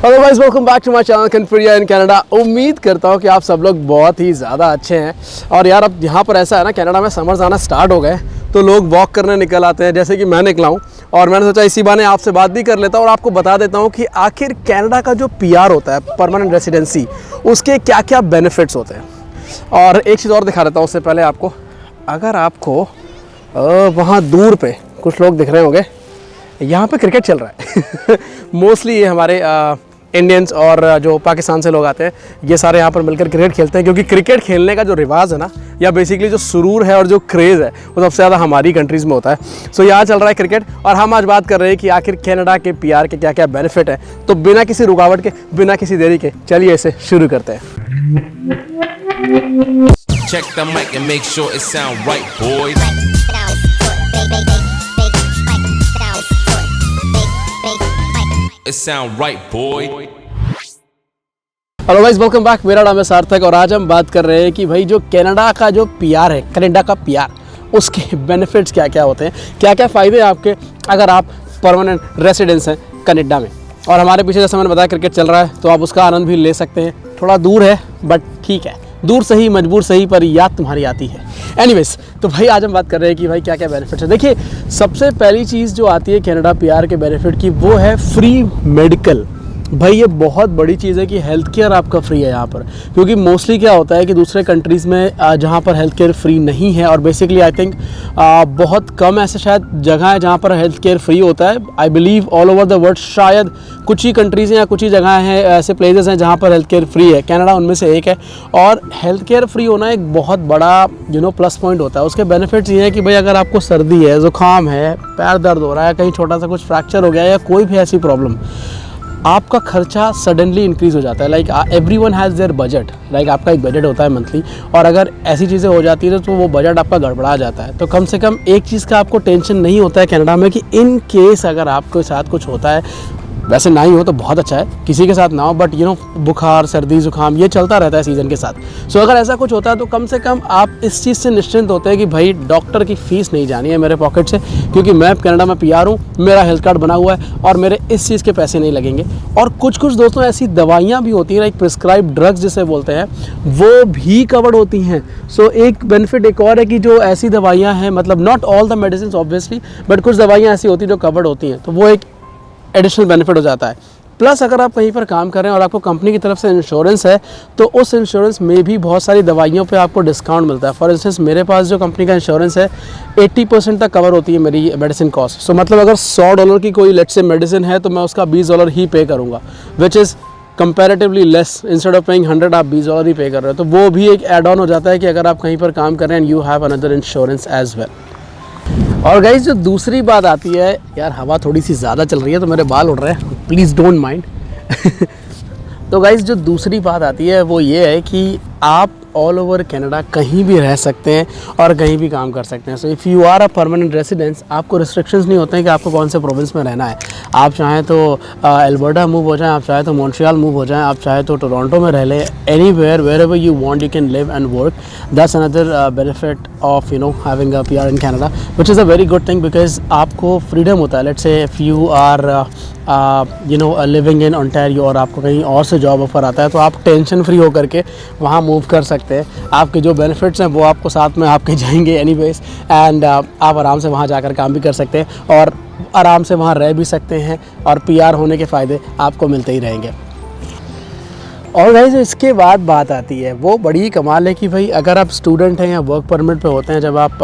Hello guys, welcome back to my channel Confuria in Canada. उम्मीद करता हूँ कि आप सब लोग बहुत ही ज़्यादा अच्छे हैं। और यार अब यहाँ पर ऐसा है ना, कनाडा में समर्स आना स्टार्ट हो गए तो लोग वॉक करने निकल आते हैं, जैसे कि मैं निकला हूँ। और मैंने सोचा इसी बहाने आपसे बात भी कर लेता हूँ और आपको बता देता हूँ कि आखिर कनाडा का जो पीआर होता है, परमानेंट रेसिडेंसी, उसके क्या क्या बेनिफिट्स होते हैं। और एक चीज़ और दिखा देता हूँ उससे पहले आपको। अगर आपको वहाँ दूर पे कुछ लोग दिख रहे होंगे, यहाँ पे क्रिकेट चल रहा है। मोस्टली ये हमारे इंडियन्स और जो पाकिस्तान से लोग आते हैं, ये सारे यहाँ पर मिलकर क्रिकेट खेलते हैं, क्योंकि क्रिकेट खेलने का जो रिवाज है ना, या बेसिकली जो सुरूर है और जो क्रेज़ है, वो सबसे ज़्यादा हमारी कंट्रीज़ में होता है। सो यहाँ चल रहा है क्रिकेट और हम आज बात कर रहे हैं कि आखिर कनाडा के पीआर के क्या क्या बेनिफिट है। तो बिना किसी रुकावट के, बिना किसी देरी के, चलिए इसे शुरू करते हैं। Check the mic and make sure it sound right, boys. It sound right, boy. Hello guys, welcome back. मेरा नाम है सार्थक और आज हम बात कर रहे हैं कि भाई जो कनाडा का जो पीआर है, कनाडा का पीआर, उसके बेनिफिट्स क्या क्या होते हैं, क्या क्या फ़ायदे हैं आपके अगर आप परमानेंट रेसिडेंस हैं कनाडा में। और हमारे पीछे जैसे मैंने बताया क्रिकेट चल रहा है, तो आप उसका आनंद भी ले सकते हैं। थोड़ा दूर है बट ठीक है, दूर सही मजबूर सही, पर याद तुम्हारी आती है। एनीवेज, तो भाई आज हम बात कर रहे हैं कि भाई क्या क्या बेनिफिट्स है। देखिए, सबसे पहली चीज़ जो आती है कनाडा पीआर के बेनिफिट की, वो है फ्री मेडिकल। भाई ये बहुत बड़ी चीज़ है कि हेल्थ केयर आपका फ्री है यहाँ पर, क्योंकि मोस्टली क्या होता है कि दूसरे कंट्रीज़ में जहाँ पर हेल्थ केयर फ्री नहीं है, और बेसिकली आई थिंक बहुत कम ऐसे शायद जगह है जहाँ पर हेल्थ केयर फ्री होता है। I believe all over the world शायद कुछ ही कंट्रीज़ हैं या कुछ ही जगह हैं, ऐसे प्लेसेस हैं जहाँ पर हेल्थ केयर फ्री है। कनाडा उनमें से एक है। और हेल्थ केयर फ्री होना एक बहुत बड़ा प्लस पॉइंट होता है। उसके बेनिफिट्स ये हैं कि भाई अगर आपको सर्दी है, ज़ुकाम है, पैर दर्द हो रहा है, कहीं छोटा सा कुछ फ्रैक्चर हो गया या कोई भी ऐसी प्रॉब्लम, आपका खर्चा सडनली इंक्रीज़ हो जाता है। Like everyone has their budget, like आपका एक बजट होता है मंथली, और अगर ऐसी चीज़ें हो जाती है तो वो बजट आपका गड़बड़ा जाता है। तो कम से कम एक चीज़ का आपको टेंशन नहीं होता है कनाडा में कि इन केस अगर आपके साथ कुछ होता है, वैसे ना ही हो तो बहुत अच्छा है, किसी के साथ ना हो, बट बुखार, सर्दी, जुकाम ये चलता रहता है सीज़न के साथ। सो अगर ऐसा कुछ होता है तो कम से कम आप इस चीज़ से निश्चिंत होते हैं कि भाई डॉक्टर की फ़ीस नहीं जानी है मेरे पॉकेट से, क्योंकि मैं कनाडा में पीआर हूँ, मेरा हेल्थ कार्ड बना हुआ है और मेरे इस चीज़ के पैसे नहीं लगेंगे। और कुछ दोस्तों ऐसी दवाइयाँ भी होती हैं, लाइक प्रिस्क्राइब ड्रग्स जिसे बोलते हैं, वो भी कवर्ड होती हैं। सो एक बेनिफिट एक और है कि जो ऐसी दवाइयाँ हैं, मतलब not all the medicine obviously, but कुछ दवाइयाँ ऐसी होती हैं जो कवर्ड होती हैं, तो वो एक एडिशनल बेनिफिट हो जाता है। प्लस अगर आप कहीं पर काम कर रहे हैं और आपको कंपनी की तरफ से इंश्योरेंस है, तो उस इंश्योरेंस में भी बहुत सारी दवाइयों पे आपको डिस्काउंट मिलता है। फॉर इंस्टेंस मेरे पास जो कंपनी का इंश्योरेंस है, 80% तक कवर होती है मेरी मेडिसिन कॉस्ट। सो मतलब अगर $100 की कोई लेट्स से मेडिसिन है, तो मैं उसका $20 ही पे करूँगा, which is comparatively less. Instead of paying 100 आप $20 ही पे कर रहे हो। तो वो भी एक एड ऑन हो जाता है कि अगर आप कहीं पर काम कर रहे हैं and you have another insurance as well. और गाइस, जो दूसरी बात आती है, यार हवा थोड़ी सी ज़्यादा चल रही है तो मेरे बाल उड़ रहे हैं, प्लीज़ डोंट माइंड। तो गाइस, जो दूसरी बात आती है वो ये है कि आप ऑल ओवर कनाडा कहीं भी रह सकते हैं और कहीं भी काम कर सकते हैं। So if you are a permanent residence, आपको रिस्ट्रिक्शंस नहीं होते हैं कि आपको कौन से प्रोविंस में रहना है। आप चाहें तो एल्बर्टा मूव हो जाएं, आप चाहें तो मॉन्ट्रियल मूव हो जाएं, आप चाहें तो टोरंटो में रह लें, anywhere wherever you want you can live and work. That's another benefit of having a PR in Canada, which is a very good thing, because आपको फ्रीडम होता है। Let's say if you are living in Ontario और आपको कहीं और से job offer आता है, तो आप टेंशन फ्री होकर के वहाँ मूव कर सकते हैं। आपके जो बेनिफिट्स हैं वो आपको साथ में आपके जाएंगे एनीवेज, एंड आप आराम से वहाँ जाकर काम भी कर सकते हैं और आराम से वहाँ रह भी सकते हैं, और पीआर होने के फ़ायदे आपको मिलते ही रहेंगे। और गाइस, इसके बाद बात आती है, वो बड़ी कमाल है कि भाई अगर आप स्टूडेंट हैं या वर्क परमिट पे होते हैं, जब आप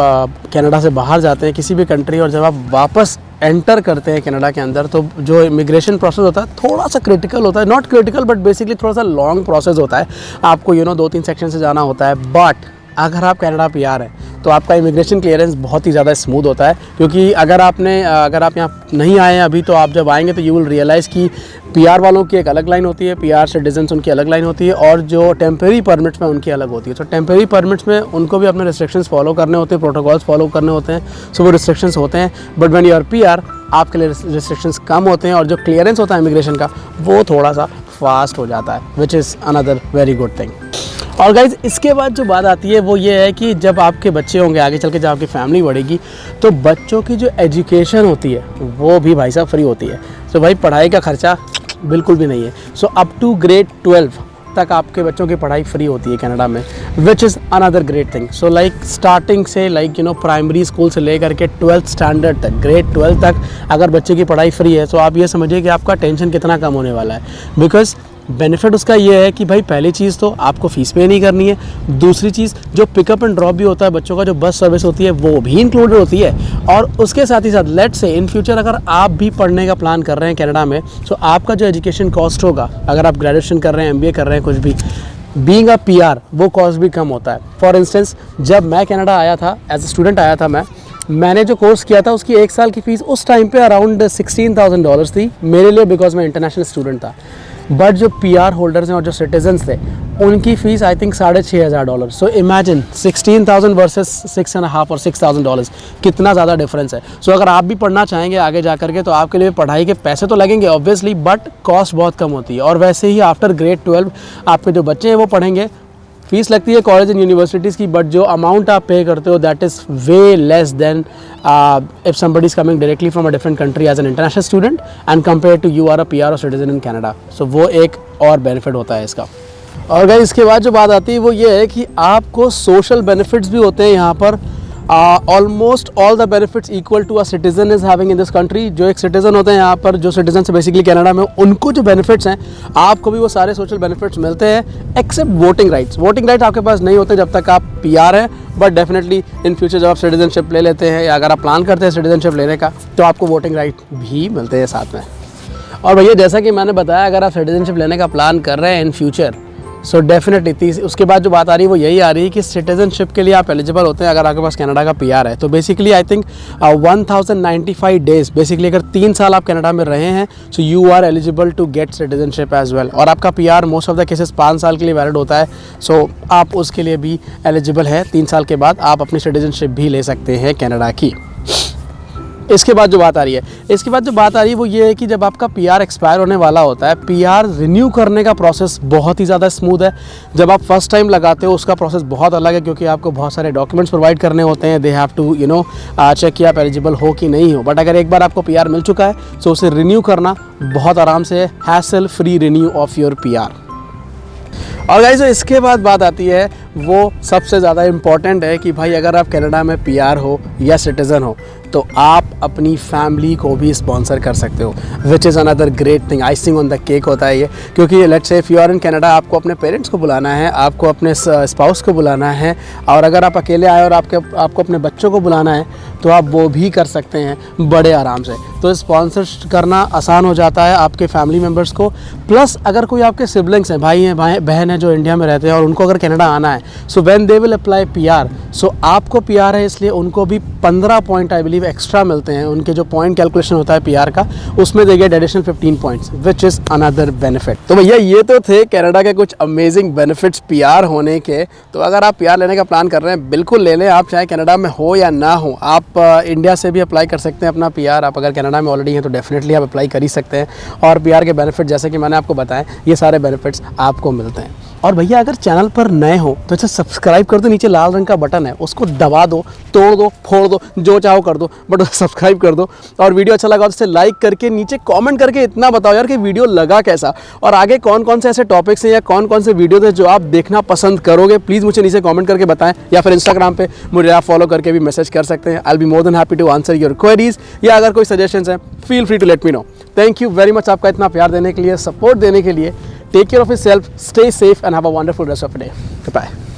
कनाडा से बाहर जाते हैं किसी भी कंट्री, और जब आप वापस एंटर करते हैं कनाडा के अंदर, तो जो इमिग्रेशन प्रोसेस होता है थोड़ा सा क्रिटिकल होता है। नॉट क्रिटिकल बट बेसिकली थोड़ा सा लॉन्ग प्रोसेस होता है। आपको 2-3 सेक्शन से जाना होता है। बट अगर आप कनाडा पीआर हैं तो आपका इमिग्रेशन क्लियरेंस बहुत ही ज़्यादा स्मूथ होता है, क्योंकि अगर आप यहाँ नहीं आए हैं अभी, तो आप जब आएंगे तो यू विल रियलाइज़ कि पीआर वालों की एक अलग लाइन होती है, पीआर सिटीजन्स उनकी अलग लाइन होती है, और जो टेम्परेरी परमिट्स में उनकी अलग होती है। तो टेम्परेरी परमिट्स में उनको भी अपने रिस्ट्रिक्शंस फॉलो करने होते हैं, प्रोटोकॉल्स फॉलो करने होते हैं, सो वो रिस्ट्रिक्शंस होते हैं। But when you are PR, आपके लिए रिस्ट्रिक्शंस कम होते हैं, और जो क्लियरेंस होता है इमिग्रेशन का, वो थोड़ा सा फास्ट हो जाता है, विच is another very good thing. और गाइज, इसके बाद जो बात आती है वो ये है कि जब आपके बच्चे होंगे आगे चल के, जब आपकी फैमिली बढ़ेगी, तो बच्चों की जो एजुकेशन होती है वो भी भाई साहब फ्री होती है। तो भाई पढ़ाई का खर्चा बिल्कुल भी नहीं है। सो अप टू ग्रेड 12 तक आपके बच्चों की पढ़ाई फ्री होती है कनाडा में, विच is another great thing. So like starting से लाइक प्राइमरी स्कूल से लेकर के 12th स्टैंडर्ड तक, ग्रेड 12 तक अगर बच्चे की पढ़ाई फ्री है तो आप ये समझिए कि आपका टेंशन कितना कम होने वाला है। बिकॉज बेनिफिट उसका ये है कि भाई पहली चीज़ तो आपको फ़ीस पे नहीं करनी है, दूसरी चीज़ जो पिकअप एंड ड्रॉप भी होता है बच्चों का, जो बस सर्विस होती है वो भी इंक्लूडेड होती है। और उसके साथ ही साथ लेट्स से इन फ्यूचर अगर आप भी पढ़ने का प्लान कर रहे हैं कनाडा में, तो आपका जो एजुकेशन कॉस्ट होगा, अगर आप ग्रेजुएशन कर रहे हैं, MBA कर रहे हैं, कुछ भी, बीइंग अ PR वो कॉस्ट भी कम होता है। फॉर इंस्टेंस जब मैं कनाडा आया था, एज ए स्टूडेंट आया था मैंने जो कोर्स किया था उसकी 1 साल की फ़ीस उस टाइम पे अराउंड $16,000 थी मेरे लिए, बिकॉज मैं इंटरनेशनल स्टूडेंट था। बट जो PR होल्डर्स हैं और जो सिटीजन्स थे उनकी fees I think $6,500। So imagine 16,000 versus 6.5 और $6,000 कितना ज़्यादा डिफरेंस है। सो अगर आप भी पढ़ना चाहेंगे आगे जा करके तो आपके लिए पढ़ाई के पैसे तो लगेंगे ऑब्वियसली, बट कॉस्ट बहुत कम होती है। और वैसे ही आफ्टर ग्रेड 12 आपके जो बच्चे हैं वो पढ़ेंगे, फीस लगती है कॉलेज एंड यूनिवर्सिटीज़ की, बट जो अमाउंट आप पे करते हो that is way less than if somebody is coming directly from a different country as an international student and compare to you are a PR और citizen in Canada. So वो एक और benefit होता है इसका। और गाइस इसके बाद जो बात आती है वो ये है कि आपको सोशल बेनिफिट्स भी होते हैं यहाँ पर। Almost all the benefits equal to a citizen is having in this country. जो एक सिटीजन होते हैं यहाँ पर, जो सिटीजन से बेसिकली कनाडा में, उनको जो बेनिफिट्स हैं आपको भी वो सारे सोशल बेनिफिट्स मिलते हैं except voting rights. Voting right आपके पास नहीं होते जब तक आप PR हैं, बट डेफिनेटली इन फ्यूचर जब आप सिटीजनशिप ले लेते हैं या अगर आप प्लान करते हैं सिटीजनशिप लेने का तो आपको वोटिंग राइट भी मिलते हैं साथ में। और भैया जैसा कि मैंने बताया, अगर आप सिटीजनशिप लेने का प्लान कर रहे हैं इन फ्यूचर, सो डेफिनेटली उसके बाद जो बात आ रही है वो यही आ रही है कि सिटीजनशिप के लिए आप एलिजिबल होते हैं अगर आपके पास कनाडा का PR है। तो basically I think 1095 days, basically अगर 3 साल आप कनाडा में रहे हैं, so you are eligible to get citizenship as well. और आपका PR most of the cases 5 साल के लिए वैलिड होता है, सो आप उसके लिए भी एलिजिबल है। 3 साल के बाद आप अपनी सिटीजनशिप भी ले सकते हैं कनाडा की। इसके बाद जो बात आ रही है वो ये है कि जब आपका PR एक्सपायर होने वाला होता है, PR रिन्यू करने का प्रोसेस बहुत ही ज़्यादा स्मूथ है। जब आप फर्स्ट टाइम लगाते हो उसका प्रोसेस बहुत अलग है, क्योंकि आपको बहुत सारे डॉक्यूमेंट्स प्रोवाइड करने होते हैं। दे हैव टू चेक कि आप एलिजिबल हो कि नहीं हो। बट अगर एक बार आपको PR मिल चुका है तो उसे रिन्यू करना बहुत आराम से है, hassle free renew of your PR। और गाइस इसके बाद बात आती है वो सबसे ज़्यादा इम्पॉर्टेंट है कि भाई अगर आप कनाडा में PR हो या सिटीज़न हो तो आप अपनी फैमिली को भी स्पॉन्सर कर सकते हो, which is another great thing. Icing on the cake होता है ये, क्योंकि let's say if you are in Canada, आपको अपने पेरेंट्स को बुलाना है, आपको अपने स्पाउस को बुलाना है, और अगर आप अकेले आए और आपको अपने बच्चों को बुलाना है तो आप वो भी कर सकते हैं बड़े आराम से। तो स्पॉन्सर करना आसान हो जाता है आपके फैमिली मेम्बर्स को। प्लस अगर कोई आपके सिबलिंग्स हैं, भाई हैं, बहन है जो इंडिया में रहते हैं और उनको अगर कनाडा आना है, so when they will apply PR, सो आपको PR है इसलिए उनको भी 15 पॉइंट आई बिलीव एक्स्ट्रा मिलते हैं। उनके जो पॉइंट कैलकुलेशन होता है PR का, उसमें they get additional 15 points, which is another benefit. तो भैया ये तो थे कनाडा के कुछ अमेजिंग बेनिफिट्स PR होने के। तो अगर आप PR लेने का प्लान कर रहे हैं बिल्कुल ले लें, आप चाहे कनाडा में हो या ना हो। आप इंडिया से भी अप्लाई कर सकते हैं अपना PR। आप अगर कनाडा में ऑलरेडी हैं तो डेफिनेटली आप अप्लाई कर ही सकते हैं। और PR के बेनिफिट जैसे कि मैंने आपको बताया, ये सारे बेनिफिट्स आपको मिलते हैं। और भैया अगर चैनल पर नए हो तो इसे सब्सक्राइब कर दो, नीचे लाल रंग का बटन है उसको दबा दो, तोड़ दो, फोड़ दो, जो चाहो कर दो, बट सब्सक्राइब कर दो। और वीडियो अच्छा लगा तो इसे लाइक करके नीचे कमेंट करके इतना बताओ यार कि वीडियो लगा कैसा, और आगे कौन कौन से ऐसे टॉपिक्स हैं या कौन कौन से वीडियो हैं जो आप देखना पसंद करोगे, प्लीज़ मुझे नीचे कमेंट करके बताएं। या फिर इंस्टाग्राम पे मुझे आप फॉलो करके भी मैसेज कर सकते हैं। I will be more than happy to answer your queries, या अगर कोई सजेशंस हैं feel free to let me know. Thank you very much आपका इतना प्यार देने के लिए, सपोर्ट देने के लिए। Take care of yourself, stay safe and have a wonderful rest of the day. Goodbye.